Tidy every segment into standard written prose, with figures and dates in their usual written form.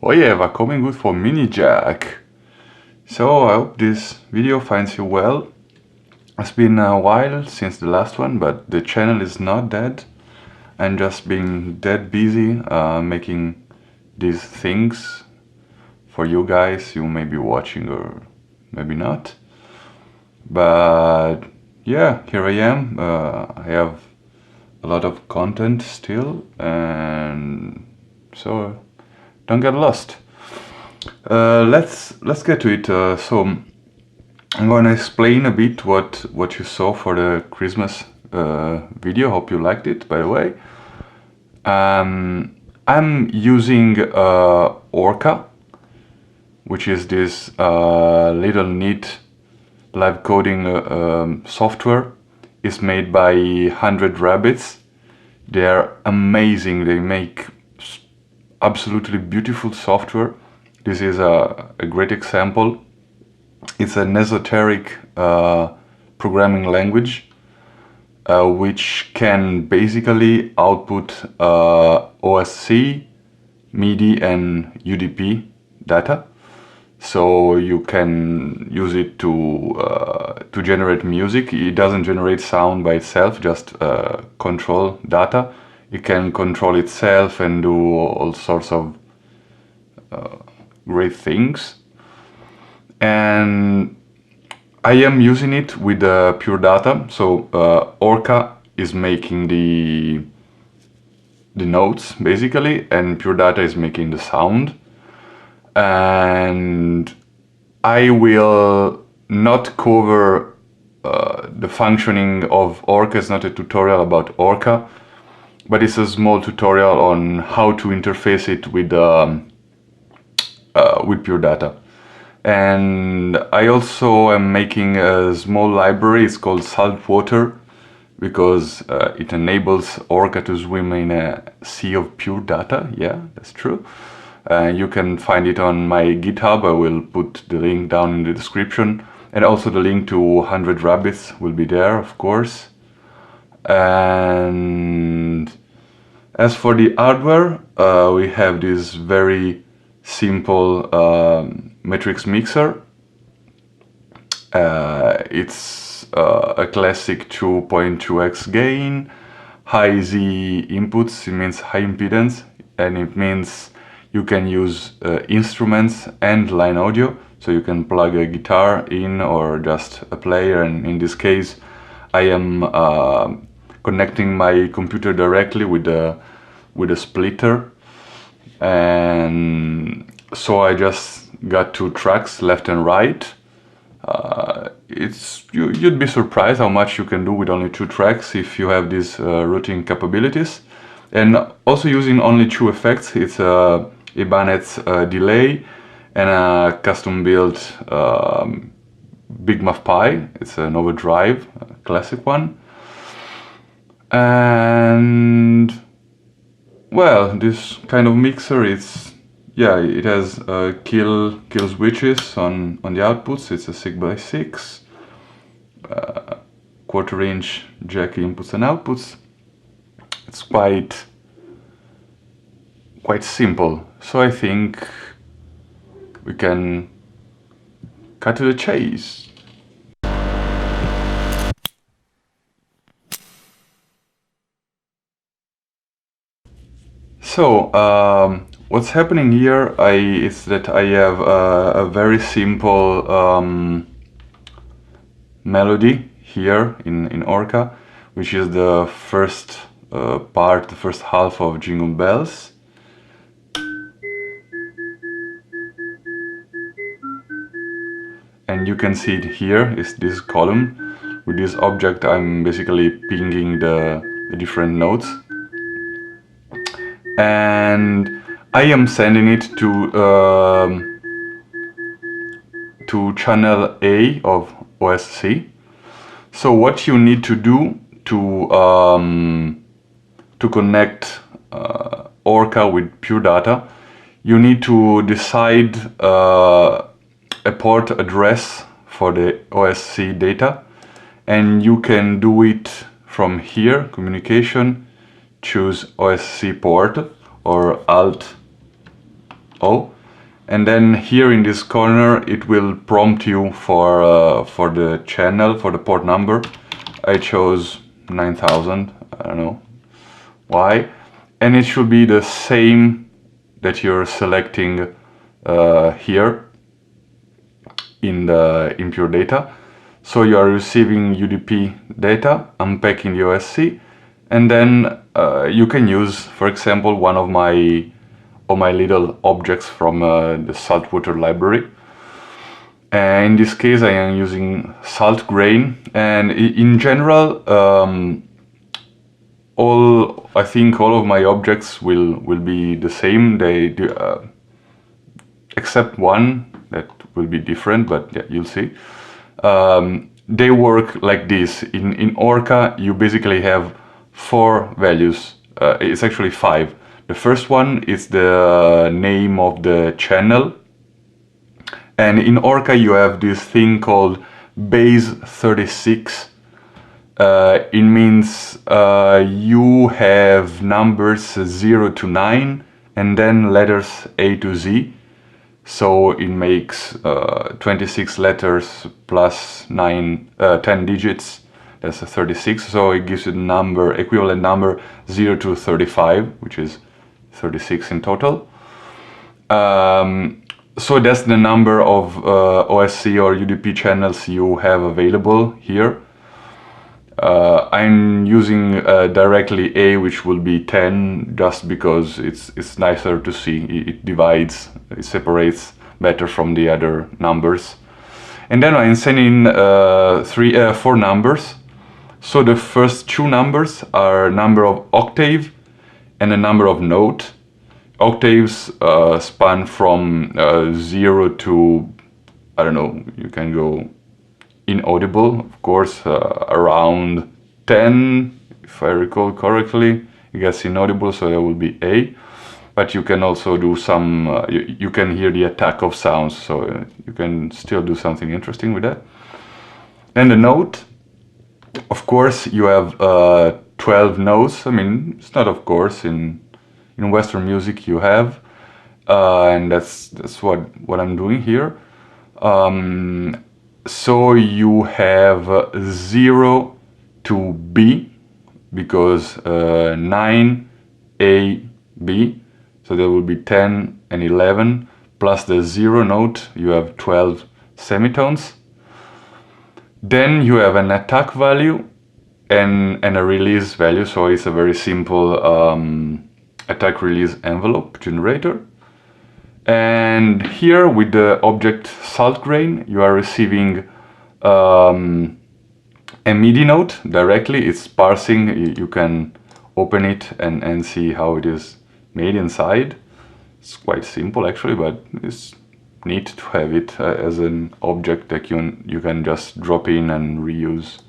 Oh yeah, we're coming good for minijack. So I hope this video finds you well. It's been a while since the last one, but the channel is not dead. I'm just being dead busy making these things for you guys. You may be watching or maybe not. But yeah, here I am. I have a lot of content still, and so don't get lost. Let's get to it. So I'm going to explain a bit what you saw for the Christmas video. Hope you liked it, by the way. I'm using ORCA, which is this little neat live coding software. It's made by 100 Rabbits. They're amazing. They make absolutely beautiful software. This is a great example. It's an esoteric programming language which can basically output OSC, MIDI and UDP data. So you can use it to generate music. It doesn't generate sound by itself, just control data. It can control itself and do all sorts of great things. And I am using it with PureData. So ORCA is making the notes basically, and PureData is making the sound. And I will not cover the functioning of ORCA. It's not a tutorial about ORCA, but it's a small tutorial on how to interface it with PureData. And I also am making a small library. It's called saltWater, because it enables ORCA to swim in a sea of pure data. Yeah, that's true. You can find it on my GitHub. I will put the link down in the description, and also the link to 100 Rabbits will be there, of course. And as for the hardware, we have this very simple matrix mixer. It's a classic 2.2x gain, high Z inputs. It means high impedance, and it means you can use instruments and line audio, so you can plug a guitar in or just a player. And in this case, I am connecting my computer directly with a splitter, and so I just got 2 tracks, left and right. You'd be surprised how much you can do with only 2 tracks if you have these routing capabilities. And also using only 2 effects. It's a Ibanez Delay and a custom built BigBuffPi. It's an overdrive, a classic one. And well, this kind of mixer, it has killswitches on the outputs. It's a 6x6, 1/4-inch jack inputs and outputs. It's quite simple. So I think we can cut to the chase. So what's happening here is that I have a very simple melody here in ORCA, which is the first part, the first half of Jingle Bells. And you can see it here is this column. With this object I'm basically pinging the different notes, and I am sending it to channel A of OSC. So what you need to do to connect ORCA with PureData, you need to decide a port address for the OSC data, and you can do it from here, communication, choose OSC port or Alt O. And then here in this corner it will prompt you for the channel, for the port number. I chose 9000, I don't know why. And it should be the same that you're selecting here in the pure-data. So you are receiving UDP data, unpacking the OSC, and then you can use, for example, one of my little objects from the saltWater library. And in this case I am using salt grain, and in general I think all of my objects will be the same. They do, except one that will be different, but yeah, you'll see. They work like this. In ORCA you basically have 4 values. It's actually 5. The first one is the name of the channel, and in ORCA you have this thing called base 36. It means you have numbers 0 to 9 and then letters A to Z. So it makes 26 letters plus 10 digits. That's a 36. So it gives you the number, equivalent number 0 to 35, which is 36 in total. So that's the number of OSC or UDP channels you have available here. I'm using directly A, which will be 10, just because it's nicer to see. It divides, it separates better from the other numbers. And then I'm sending 4 numbers. So the first 2 numbers are number of octave and a number of note. Octaves span from 0 to, I don't know, you can go inaudible, of course, around 10, if I recall correctly. I guess inaudible, so that will be A. But you can also do some, you can hear the attack of sounds, so you can still do something interesting with that. And the note, of course, you have 12 notes. I mean, it's not of course, in Western music you have, and that's what I'm doing here. So you have 0 to B, because 9 A B, so there will be 10 and 11, plus the 0 note, you have 12 semitones. Then you have an attack value and a release value, so it's a very simple attack release envelope generator. And here with the object salt grain you are receiving a MIDI note directly. It's parsing, you can open it and see how it is made inside. It's quite simple actually, but it's neat to have it as an object that you can just drop in and reuse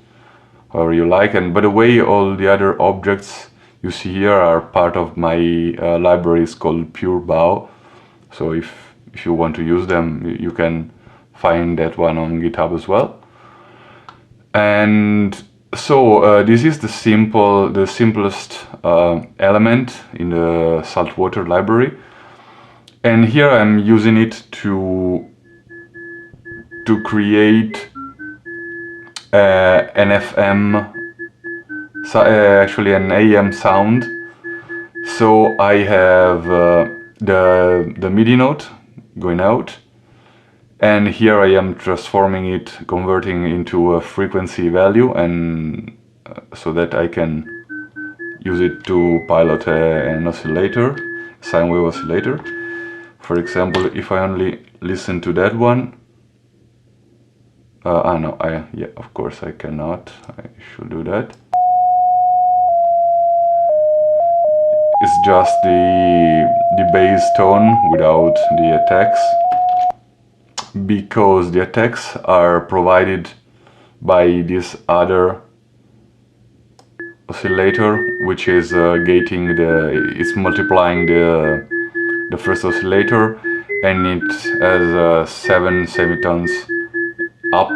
however you like. And by the way, all the other objects you see here are part of my library. It's called pure-bao. So if you want to use them, you can find that one on GitHub as well. And so this is the simplest element in the saltWater library. And here I'm using it to create an FM, actually an AM sound. So I have the MIDI note going out, and here I am transforming it, converting into a frequency value, and so that I can use it to pilot an oscillator, sine wave oscillator. For example, if I only listen to that one, no, yeah, of course I cannot. I should do that. It's just the bass tone without the attacks, because the attacks are provided by this other oscillator, which is gating it's multiplying the first oscillator, and it has 7 semitones up,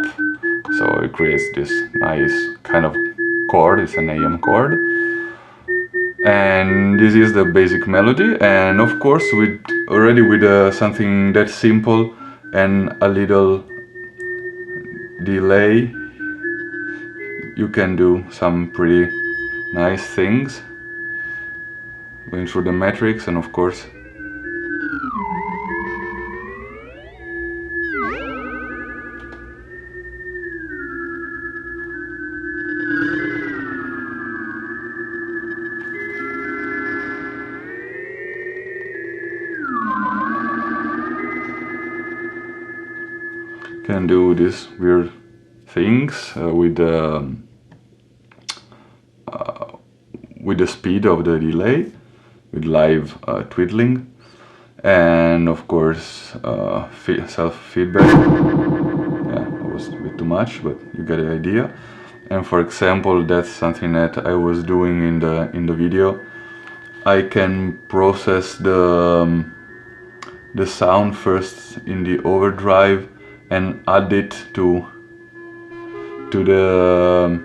so it creates this nice kind of chord. It's an AM chord. And this is the basic melody, and of course with something that simple and a little delay, you can do some pretty nice things going through the matrix. And of course can do these weird things with the speed of the delay, with live twiddling, and of course self-feedback. Yeah, that was a bit too much, but you get the idea. And for example, that's something that I was doing in the video. I can process the sound first in the overdrive and add it to the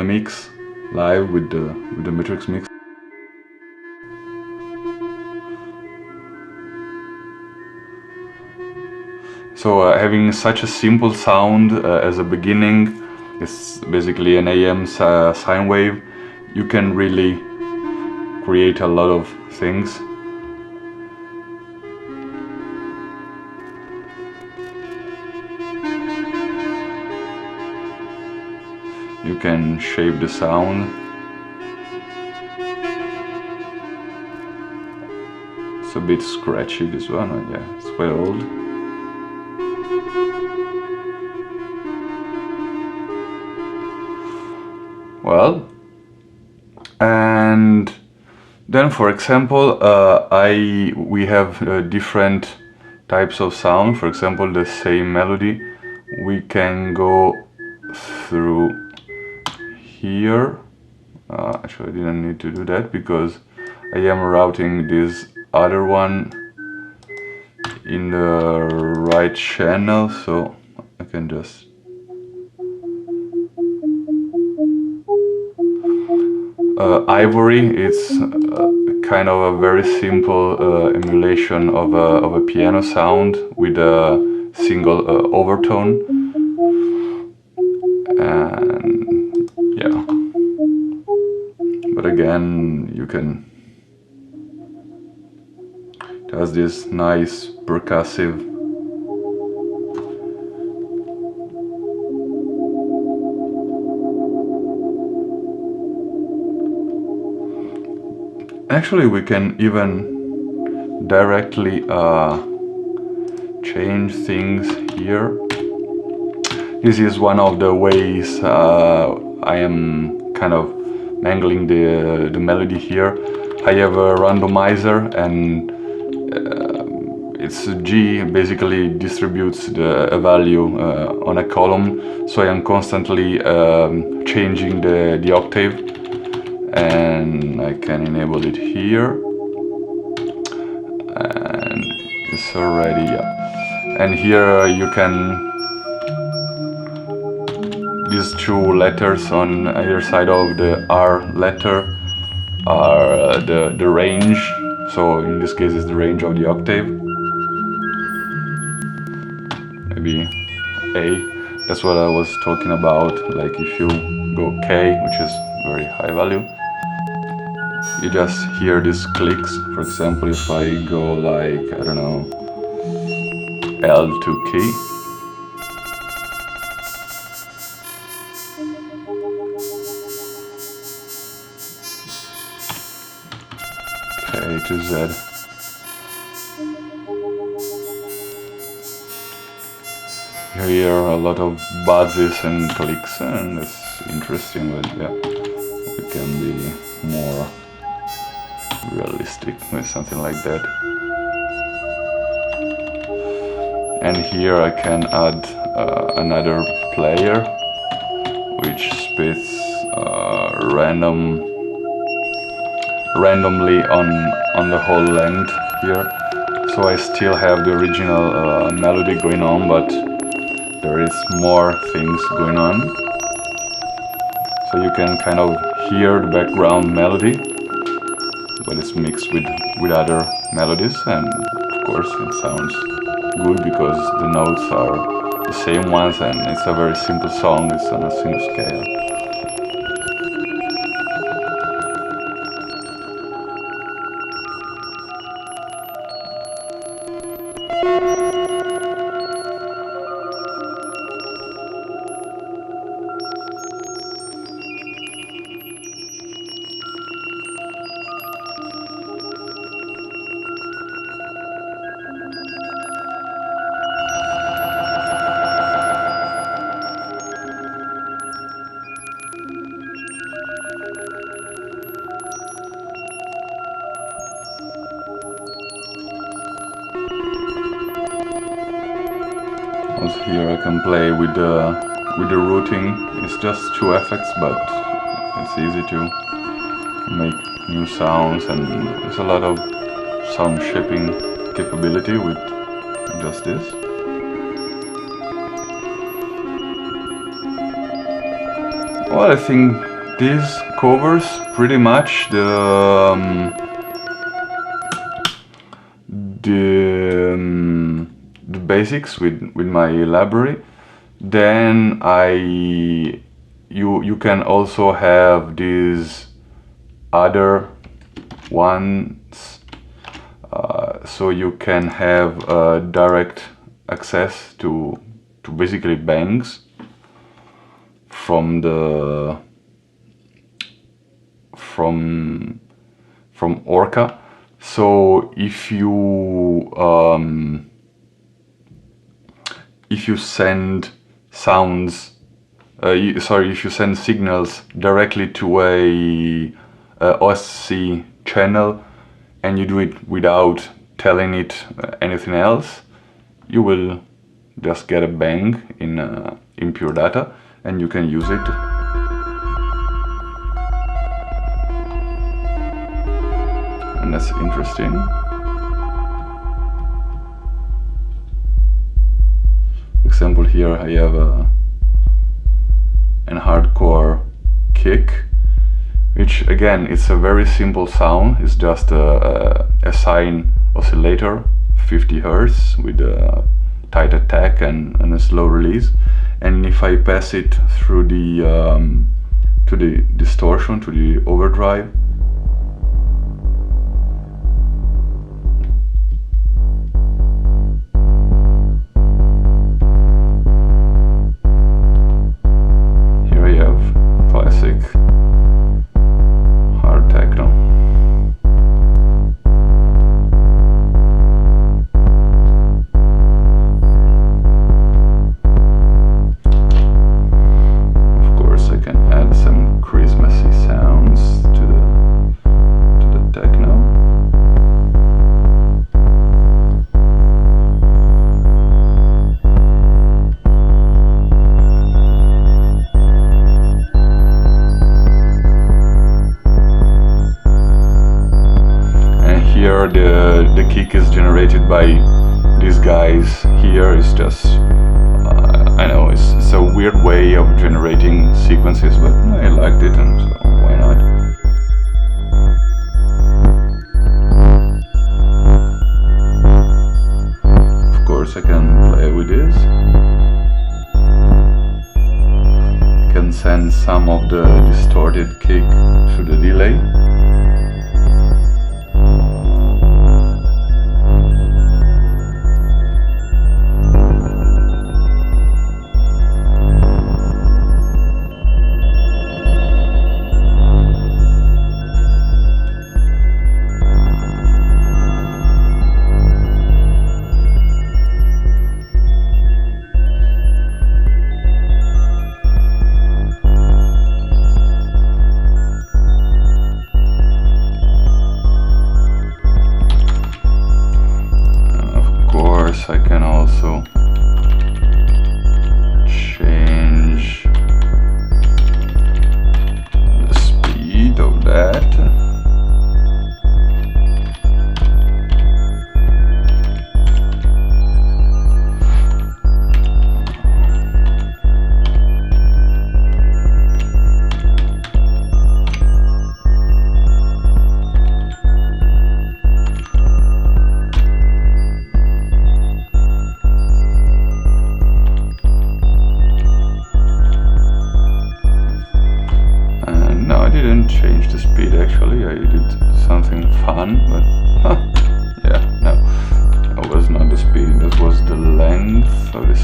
mix live with the matrix mix. So having such a simple sound as a beginning, it's basically an AM sine wave, you can really create a lot of things. You can shape the sound. It's a bit scratchy, this one. Yeah, it's quite old. Well, and then for example, we have different types of sound. For example, the same melody, we can go through here. Actually I didn't need to do that because I am routing this other one in the right channel, so I can just Ivory. It's kind of a very simple emulation of a piano sound with a single overtone, and yeah, but again you can, it has this nice percussive Actually, we can even directly change things here. This is one of the ways I am kind of mangling the melody here. I have a randomizer, and it's G basically distributes a value on a column, so I am constantly changing the octave. And I can enable it here, and it's already, yeah. And here you can, these two letters on either side of the R letter are the range, so in this case it's the range of the octave, maybe A. That's what I was talking about, like if you go K, which is very high value, you just hear these clicks. For example, if I go like, I don't know, L to key, K to Z. You hear a lot of buzzes and clicks, and it's interesting, but yeah, we can be more realistic with something like that. And here I can add another player which spits randomly on the whole length here, so I still have the original melody going on, but there is more things going on, so you can kind of hear the background melody. mixed with other melodies, and of course it sounds good because the notes are the same ones, and it's a very simple song. It's on a single scale. Also here I can play with the routing. It's just two effects, but it's easy to make new sounds, and there's a lot of sound shaping capability with just this. Well, I think this covers pretty much the basics with my library. Then you can also have these other ones, so you can have direct access to basically bangs from ORCA. So if you send sounds, if you send signals directly to a OSC channel, and you do it without telling it anything else, you will just get a bang in pure data, and you can use it. And that's interesting. For example, here I have an hardcore kick, which again, it's a very simple sound. It's just a sine oscillator, 50 Hz with a tight attack and a slow release. And if I pass it through to the distortion, to the overdrive, here I have classic hardtekno. The kick is generated by these guys here. It's just I know it's a weird way of generating sequences, but I liked it, and so why not? Of course I can play with this. I can send some of the distorted kick to the delay.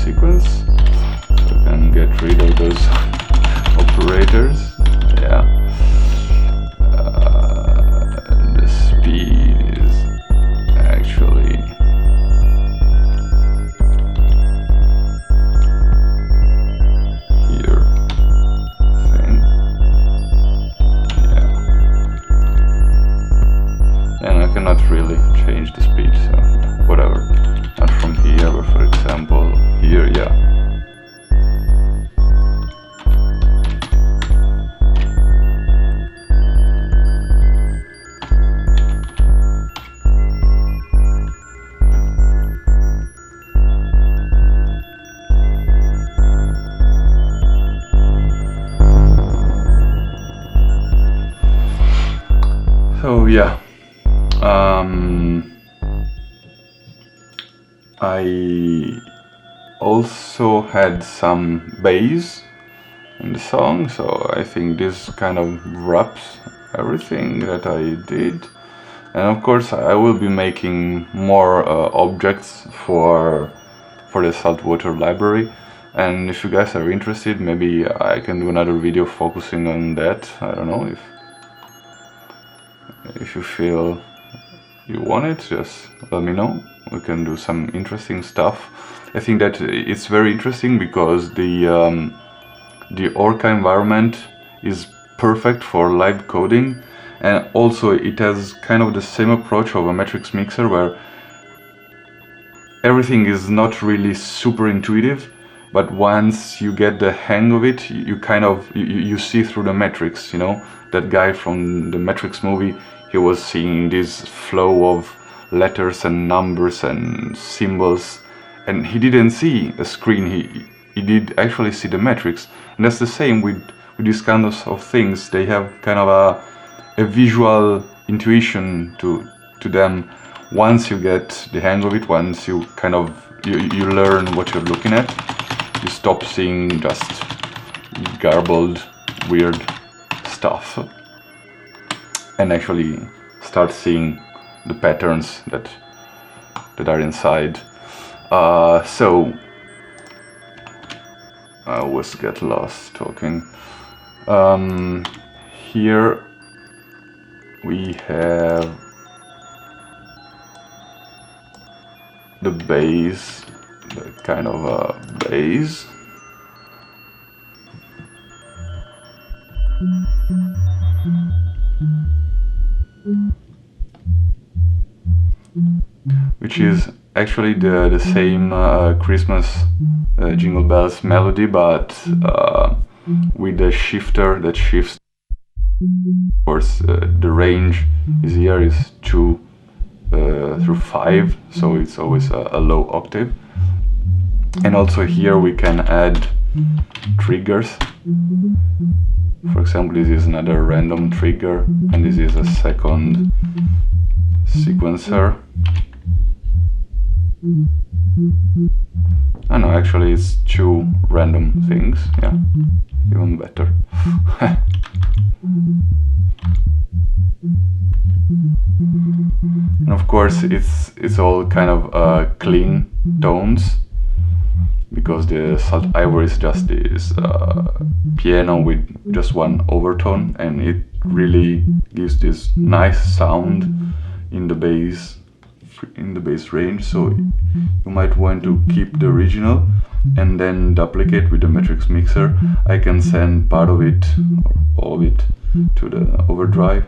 sequence. So we can get rid of those operators. Yeah. The speed is actually here, I think. Yeah. And I cannot really change the speed, so whatever. Not from here, but for example, here, yeah. So yeah, I also had some bass in the song, so I think this kind of wraps everything that I did. And of course I will be making more objects for the saltWater library, and if you guys are interested, maybe I can do another video focusing on that. I don't know, if you feel you want it, just let me know. We can do some interesting stuff. I think that it's very interesting because the ORCA environment is perfect for live coding, and also it has kind of the same approach of a matrix mixer where everything is not really super intuitive, but once you get the hang of it, you kind of you see through the matrix, you know. That guy from the Matrix movie, he was seeing this flow of letters and numbers and symbols, and he didn't see a screen, he did actually see the matrix. And that's the same with these kinds of things. They have kind of a visual intuition to them. Once you get the hang of it, once you kind of you learn what you're looking at, you stop seeing just garbled, weird stuff and actually start seeing the patterns that are inside. So I always get lost talking. Here we have the bass, the kind of a bass. Which is actually the same Christmas Jingle Bells melody, but with a shifter that shifts. Of course, the range is here is 2 through 5, so it's always a low octave. And also here we can add triggers. For example, this is another random trigger, and this is a second sequencer. Oh no, actually it's 2 random things, yeah, even better. And of course it's all kind of clean tones, because the saltWater is just this piano with just one overtone, and it really gives this nice sound in the bass range. So you might want to keep the original and then duplicate with the matrix mixer. I can send part of it or all of it to the overdrive.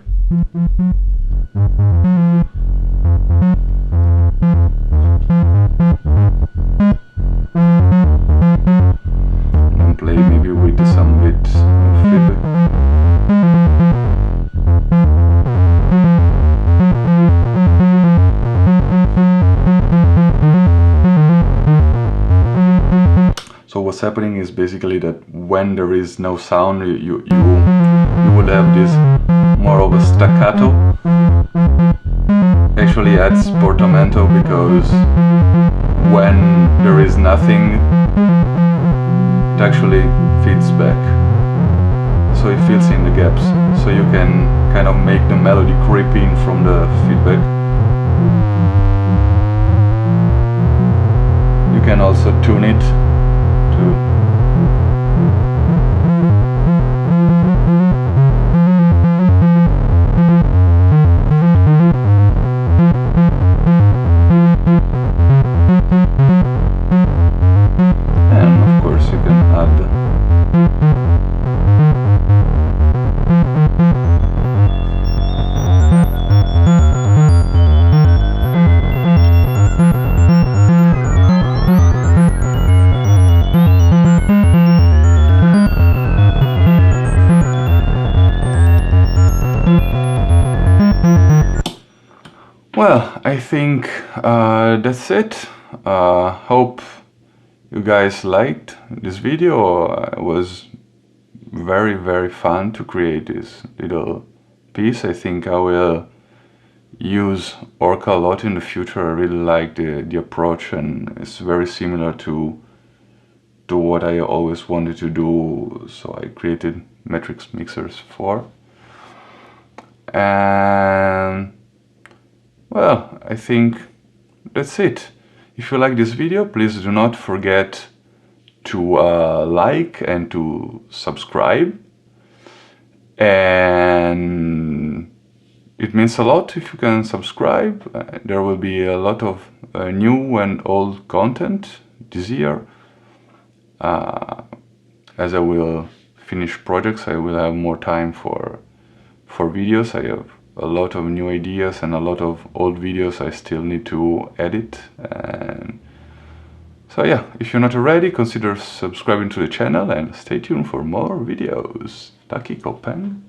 And play maybe with some bit of feedback. So what's happening is basically that when there is no sound, you would have this more of a staccato. Actually adds portamento, because when there is nothing, it actually feeds back. So it fills in the gaps. So you can kind of make the melody creep in from the feedback. You can also tune it I think that's it. Hope you guys liked this video. It was very fun to create this little piece. I think I will use ORCA a lot in the future. I really like the approach, and it's very similar to what I always wanted to do, so I created matrix mixers for. And well, I think that's it. If you like this video, please do not forget to like and to subscribe, and it means a lot if you can subscribe. There will be a lot of new and old content this year. As I will finish projects, I will have more time for videos. I have a lot of new ideas and a lot of old videos I still need to edit. And so yeah, if you're not already, consider subscribing to the channel and stay tuned for more videos. Tack i koppen!